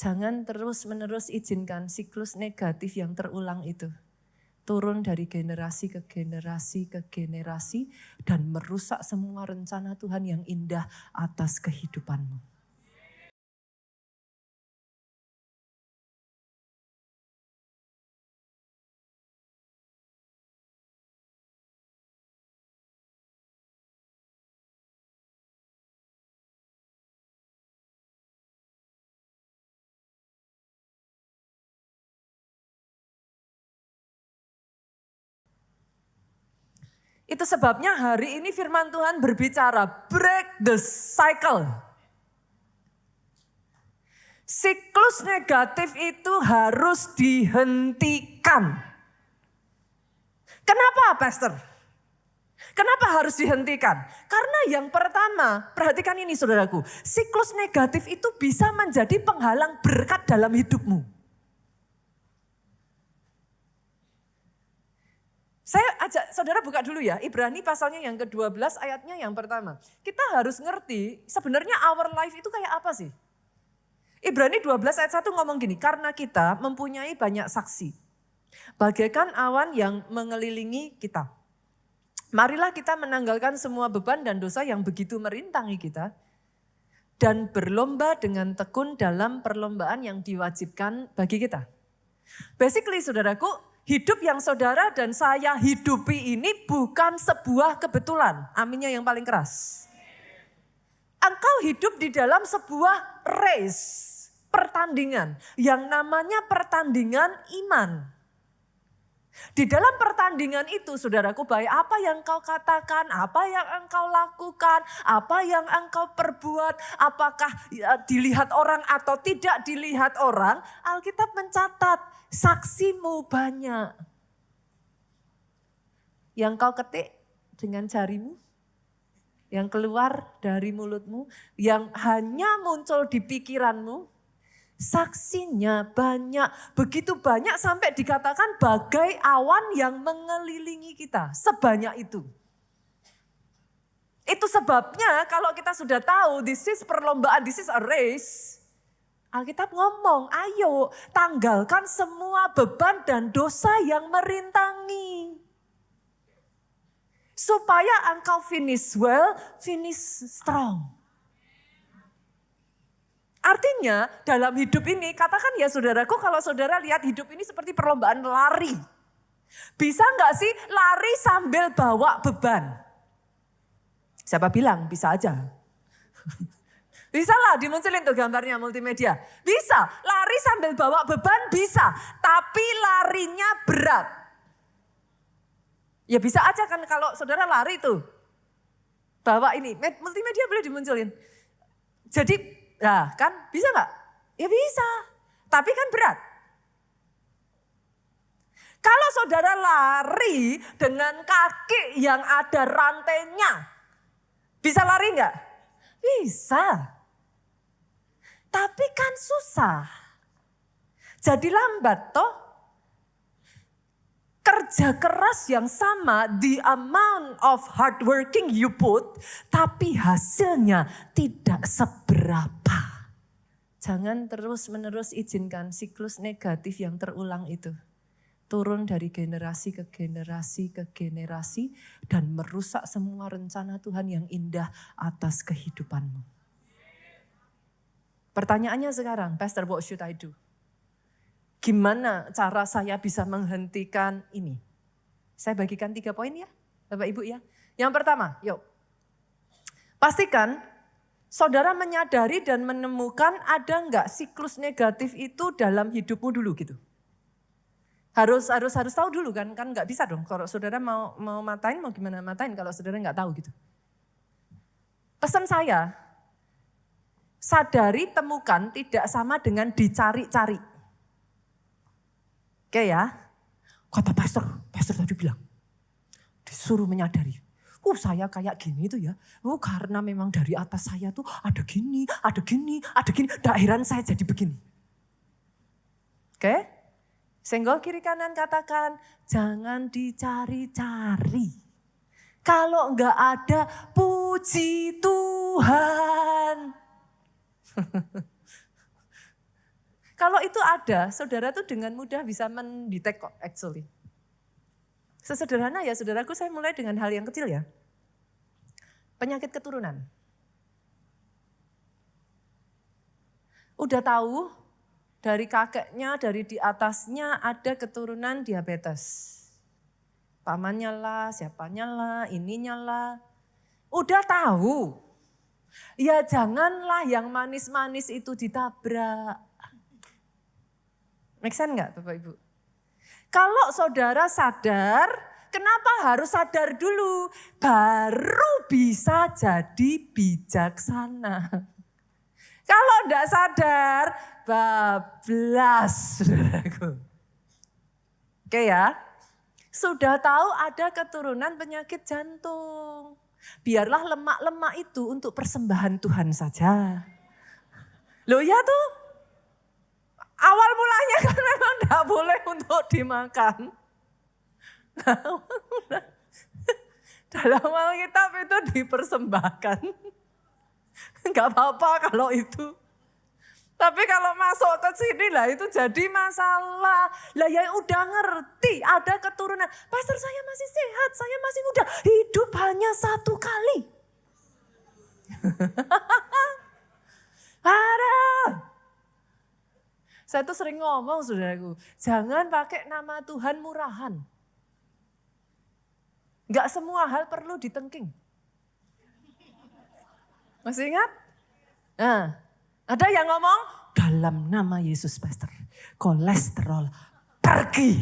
Jangan terus-menerus izinkan siklus negatif yang terulang itu turun dari generasi ke generasi ke generasi dan merusak semua rencana Tuhan yang indah atas kehidupanmu. Itu sebabnya hari ini firman Tuhan berbicara, break the cycle. Siklus negatif itu harus dihentikan. Kenapa, Pastor? Kenapa harus dihentikan? Karena yang pertama, perhatikan ini saudaraku, siklus negatif itu bisa menjadi penghalang berkat dalam hidupmu. Saya ajak saudara buka dulu ya, Ibrani pasalnya yang ke-12 ayatnya yang pertama. Kita harus ngerti sebenarnya our life itu kayak apa sih? Ibrani 12 ayat 1 ngomong gini, karena kita mempunyai banyak saksi. Bagaikan awan yang mengelilingi kita. Marilah kita menanggalkan semua beban dan dosa yang begitu merintangi kita. Dan berlomba dengan tekun dalam perlombaan yang diwajibkan bagi kita. Basically saudaraku, hidup yang saudara dan saya hidupi ini bukan sebuah kebetulan. Aminnya yang paling keras. Engkau hidup di dalam sebuah race, pertandingan. Yang namanya pertandingan iman. Di dalam pertandingan itu saudaraku, baik apa yang engkau katakan, apa yang engkau lakukan, apa yang engkau perbuat, apakah dilihat orang atau tidak dilihat orang, Alkitab mencatat saksimu banyak. Yang kau ketik dengan jarimu, yang keluar dari mulutmu, yang hanya muncul di pikiranmu, saksinya banyak. Begitu banyak sampai dikatakan bagai awan yang mengelilingi kita. Sebanyak itu. Itu sebabnya kalau kita sudah tahu this is perlombaan, this is a race. Alkitab ngomong, ayo tanggalkan semua beban dan dosa yang merintangi. Supaya engkau finish well, finish strong. Artinya dalam hidup ini, katakan ya saudaraku, kalau saudara lihat hidup ini seperti perlombaan lari. Bisa nggak sih lari sambil bawa beban? Siapa bilang? Bisa aja. Bisa lah dimunculin tuh gambarnya multimedia. Bisa, lari sambil bawa beban bisa. Tapi larinya berat. Ya bisa aja kan kalau saudara lari tuh. Bawa ini, multimedia boleh dimunculin. Jadi, nah kan bisa gak? Ya bisa, tapi kan berat. Kalau saudara lari dengan kaki yang ada rantainya, bisa lari gak? Bisa. Tapi kan susah. Jadi lambat toh. Kerja keras yang sama, the amount of hard working you put, tapi hasilnya tidak seberapa. Jangan terus-menerus izinkan siklus negatif yang terulang itu turun dari generasi ke generasi ke generasi dan merusak semua rencana Tuhan yang indah atas kehidupanmu. Pertanyaannya sekarang, Pastor, what should I do? Gimana cara saya bisa menghentikan ini? Saya bagikan 3 poin ya, Bapak Ibu ya. Yang pertama, yuk. Pastikan saudara menyadari dan menemukan ada enggak siklus negatif itu dalam hidupmu dulu gitu. Harus tahu dulu kan enggak bisa dong. Kalau saudara mau matain, mau gimana matain kalau saudara enggak tahu gitu. Pesan saya, sadari, temukan tidak sama dengan dicari-cari. Oke ya, kata pastor tadi bilang, disuruh menyadari. Saya kayak gini tuh ya, karena memang dari atas saya tuh ada gini, daerah saya jadi begini. Oke, senggol kiri kanan katakan, jangan dicari-cari. Kalau enggak ada, puji Tuhan. Kalau itu ada, saudara tuh dengan mudah bisa mendetek kok actually. Sesederhana ya saudaraku, saya mulai dengan hal yang kecil ya. Penyakit keturunan. Udah tahu dari kakeknya, dari di atasnya ada keturunan diabetes. Pamannya lah, siapanya lah, ininya lah. Udah tahu. Ya janganlah yang manis-manis itu ditabrak. Make sense nggak Bapak Ibu? Kalau saudara sadar, kenapa harus sadar dulu? Baru bisa jadi bijaksana. Kalau enggak sadar, bablas saudaraku. Oke ya, sudah tahu ada keturunan penyakit jantung. Biarlah lemak-lemak itu untuk persembahan Tuhan saja. Loh ya tuh, awal mulanya kan memang enggak boleh untuk dimakan. Dalam Alkitab itu dipersembahkan. Enggak apa-apa kalau itu. Tapi kalau masuk ke sini lah itu jadi masalah. Lah yang udah ngerti ada keturunan. Pastor saya masih sehat, saya masih muda. Hidup hanya satu kali. Ada. Saya tuh sering ngomong saudaraku, jangan pakai nama Tuhan murahan. Enggak semua hal perlu ditengking. Masih ingat? Nah, ada yang ngomong, dalam nama Yesus Pastor, kolesterol pergi.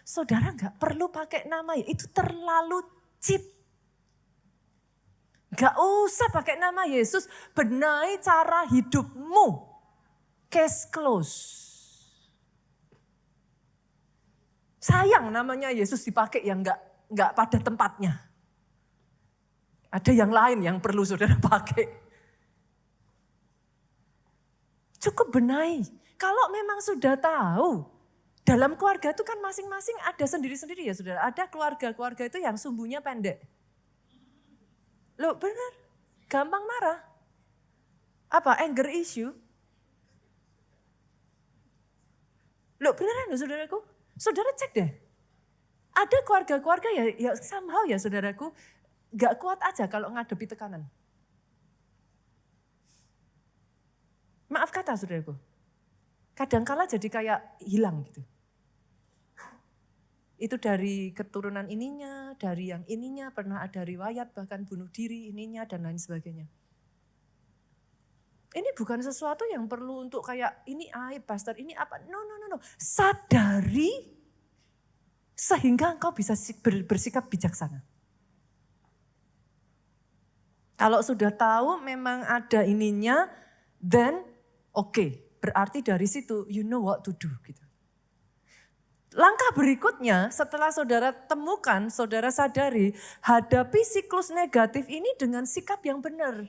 Saudara enggak perlu pakai nama, itu terlalu cheap. Enggak usah pakai nama Yesus, benahi cara hidupmu. Case close. Sayang namanya Yesus dipakai yang enggak pada tempatnya. Ada yang lain yang perlu saudara pakai. Cukup benahi. Kalau memang sudah tahu, dalam keluarga itu kan masing-masing ada sendiri-sendiri ya saudara. Ada keluarga-keluarga itu yang sumbunya pendek. Loh benar, gampang marah. Apa, anger issue? Loh beneran loh saudaraku. Saudara cek deh. Ada keluarga-keluarga ya somehow ya saudaraku, gak kuat aja kalau ngadepi tekanan. Maaf kata saudaraku. Kadangkala jadi kayak hilang gitu. Itu dari keturunan ininya, dari yang ininya, pernah ada riwayat bahkan bunuh diri ininya dan lain sebagainya. Ini bukan sesuatu yang perlu untuk kayak ini aib pastor, ini apa. No. Sadari sehingga engkau bisa bersikap bijaksana. Kalau sudah tahu memang ada ininya, then okay, berarti dari situ you know what to do gitu. Langkah berikutnya setelah saudara temukan, saudara sadari, hadapi siklus negatif ini dengan sikap yang benar.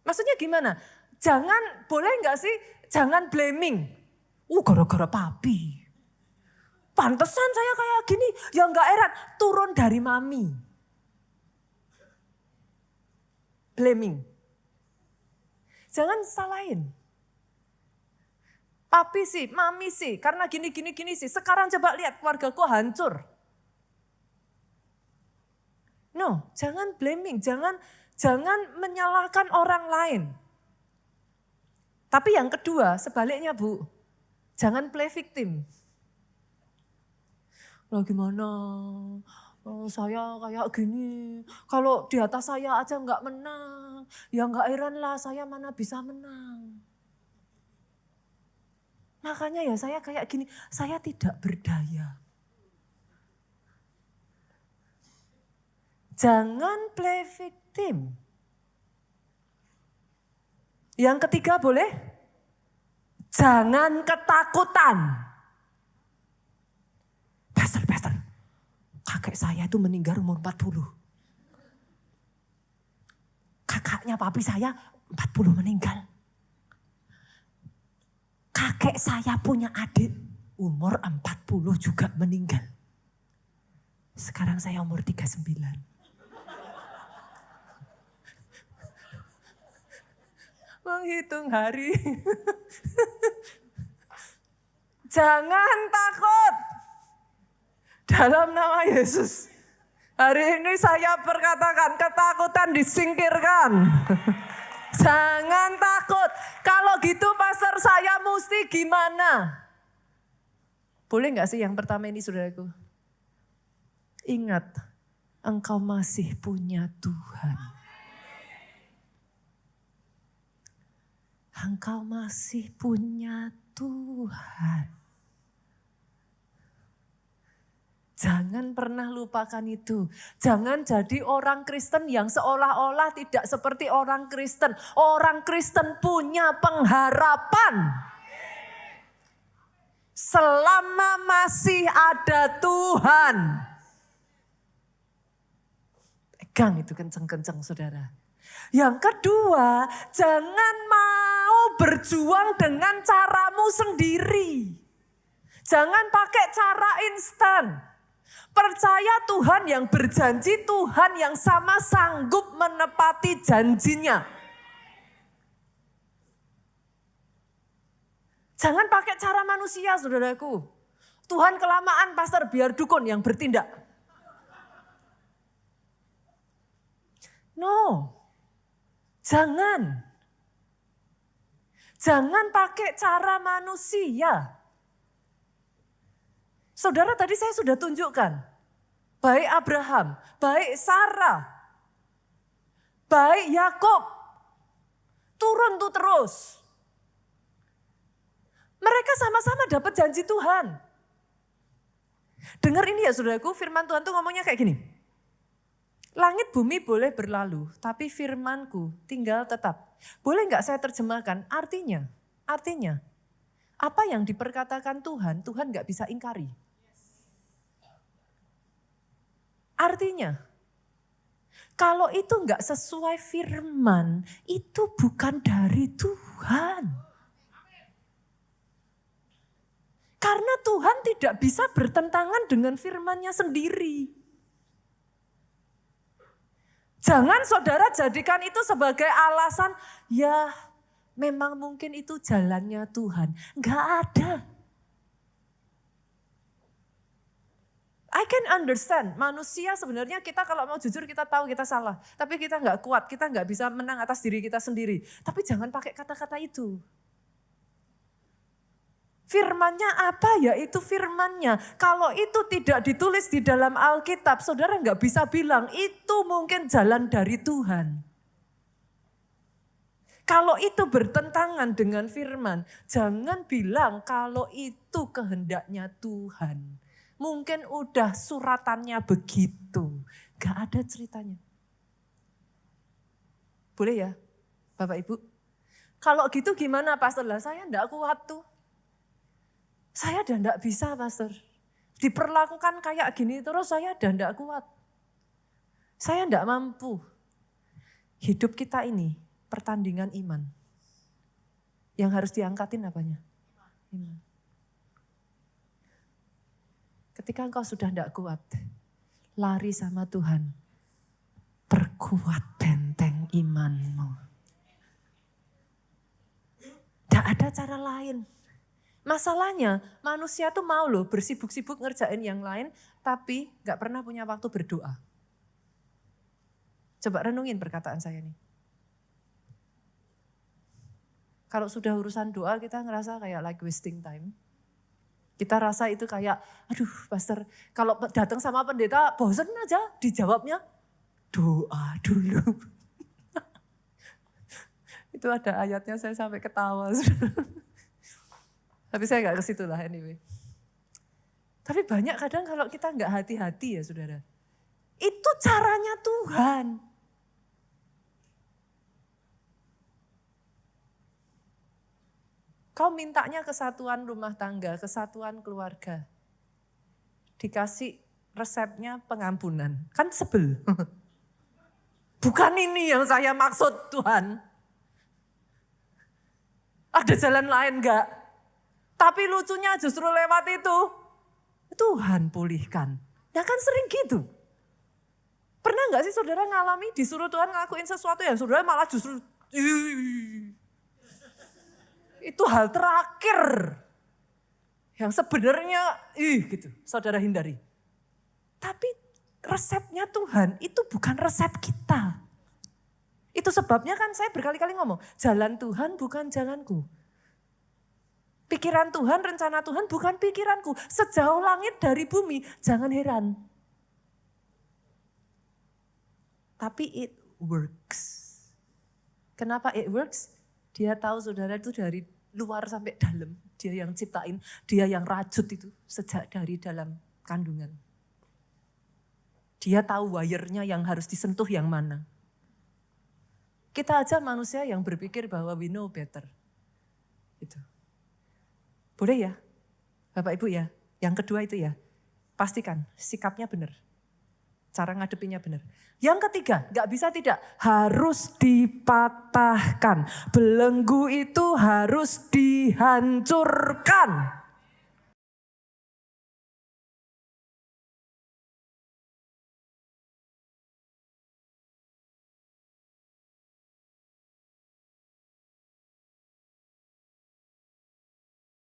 Maksudnya gimana? Jangan, boleh enggak sih, jangan blaming. Gara-gara papi. Pantesan saya kayak gini, ya enggak erat, turun dari mami. Blaming. Jangan salahin. Papi sih, mami sih, karena gini sih. Sekarang coba lihat keluargaku hancur. No, jangan blaming, jangan menyalahkan orang lain. Tapi yang kedua, sebaliknya Bu, jangan play victim. Lah gimana? Saya kayak gini, kalau di atas saya aja enggak menang, ya enggak heran lah saya mana bisa menang. Makanya ya saya kayak gini, saya tidak berdaya. Jangan play victim. Yang ketiga boleh? Jangan ketakutan. Pastor, kakek saya itu meninggal umur 40. Kakaknya papi saya 40 meninggal. Kakek saya punya adik umur 40 juga meninggal. Sekarang saya umur 39. menghitung hari. Jangan takut. Dalam nama Yesus. Hari ini saya perkatakan ketakutan disingkirkan. Jangan takut. Kalau gitu pastor saya mesti gimana? Boleh gak sih yang pertama ini saudaraku? Ingat, engkau masih punya Tuhan. Engkau masih punya Tuhan. Jangan pernah lupakan itu. Jangan jadi orang Kristen yang seolah-olah tidak seperti orang Kristen. Orang Kristen punya pengharapan. Selama masih ada Tuhan. Pegang itu kenceng-kenceng saudara. Yang kedua, jangan mau berjuang dengan caramu sendiri. Jangan pakai cara instan. Percaya Tuhan yang berjanji, Tuhan yang sama sanggup menepati janjinya. Jangan pakai cara manusia, saudaraku. Tuhan kelamaan, pastor, biar dukun yang bertindak. No, jangan. Jangan pakai cara manusia. Saudara, tadi saya sudah tunjukkan. Baik Abraham, baik Sarah, baik Yakub. Turun tuh terus. Mereka sama-sama dapat janji Tuhan. Dengar ini ya saudaraku, firman Tuhan tuh ngomongnya kayak gini. Langit bumi boleh berlalu, tapi firmanku tinggal tetap. Boleh nggak saya terjemahkan? Artinya, apa yang diperkatakan Tuhan, Tuhan nggak bisa ingkari. Artinya, kalau itu nggak sesuai firman, itu bukan dari Tuhan. Karena Tuhan tidak bisa bertentangan dengan firman-Nya sendiri. Jangan saudara jadikan itu sebagai alasan, ya memang mungkin itu jalannya Tuhan. Nggak ada. I can understand, manusia sebenarnya kita kalau mau jujur kita tahu kita salah. Tapi kita nggak kuat, kita nggak bisa menang atas diri kita sendiri. Tapi jangan pakai kata-kata itu. Firmannya apa ya itu firmannya. Kalau itu tidak ditulis di dalam Alkitab, saudara nggak bisa bilang itu mungkin jalan dari Tuhan. Kalau itu bertentangan dengan firman, jangan bilang kalau itu kehendaknya Tuhan. Mungkin udah suratannya begitu. Gak ada ceritanya. Boleh ya Bapak Ibu? Kalau gitu gimana pastor? Lah saya enggak kuat tuh. Saya udah enggak bisa pastor. Diperlakukan kayak gini terus saya udah enggak kuat. Saya enggak mampu. Hidup kita ini pertandingan iman. Yang harus diangkatin apanya? Iman. Ketika engkau sudah tidak kuat, lari sama Tuhan. Perkuat benteng imanmu. Tidak ada cara lain. Masalahnya manusia tuh mau loh bersibuk-sibuk ngerjain yang lain, tapi gak pernah punya waktu berdoa. Coba renungin perkataan saya nih. Kalau sudah urusan doa kita ngerasa kayak like wasting time. Kita rasa itu kayak, aduh pastor, kalau datang sama pendeta bosan aja dijawabnya doa dulu. Itu ada ayatnya saya sampai ketawa. Tapi saya gak ke situ lah anyway. Tapi banyak kadang kalau kita gak hati-hati ya saudara. Itu caranya Tuhan. Kau mintanya kesatuan rumah tangga, kesatuan keluarga. Dikasih resepnya pengampunan. Kan sebel. Bukan ini yang saya maksud Tuhan. Ada jalan lain enggak? Tapi lucunya justru lewat itu. Tuhan pulihkan. Ya kan sering gitu. Pernah enggak sih saudara ngalami disuruh Tuhan ngelakuin sesuatu yang saudara malah justru Itu hal terakhir yang sebenarnya gitu, saudara hindari. Tapi resepnya Tuhan itu bukan resep kita. Itu sebabnya kan saya berkali-kali ngomong, jalan Tuhan bukan jalanku. Pikiran Tuhan, rencana Tuhan bukan pikiranku. Sejauh langit dari bumi, jangan heran. Tapi it works. Kenapa it works? Dia tahu saudara itu dari luar sampai dalam. Dia yang ciptain, dia yang rajut itu sejak dari dalam kandungan. Dia tahu wire-nya yang harus disentuh yang mana. Kita aja manusia yang berpikir bahwa we know better. Itu. Boleh ya, Bapak Ibu ya. Yang kedua itu ya, pastikan sikapnya benar. Cara ngadepinnya benar. Yang ketiga, gak bisa tidak, harus dipatahkan. Belenggu itu harus dihancurkan.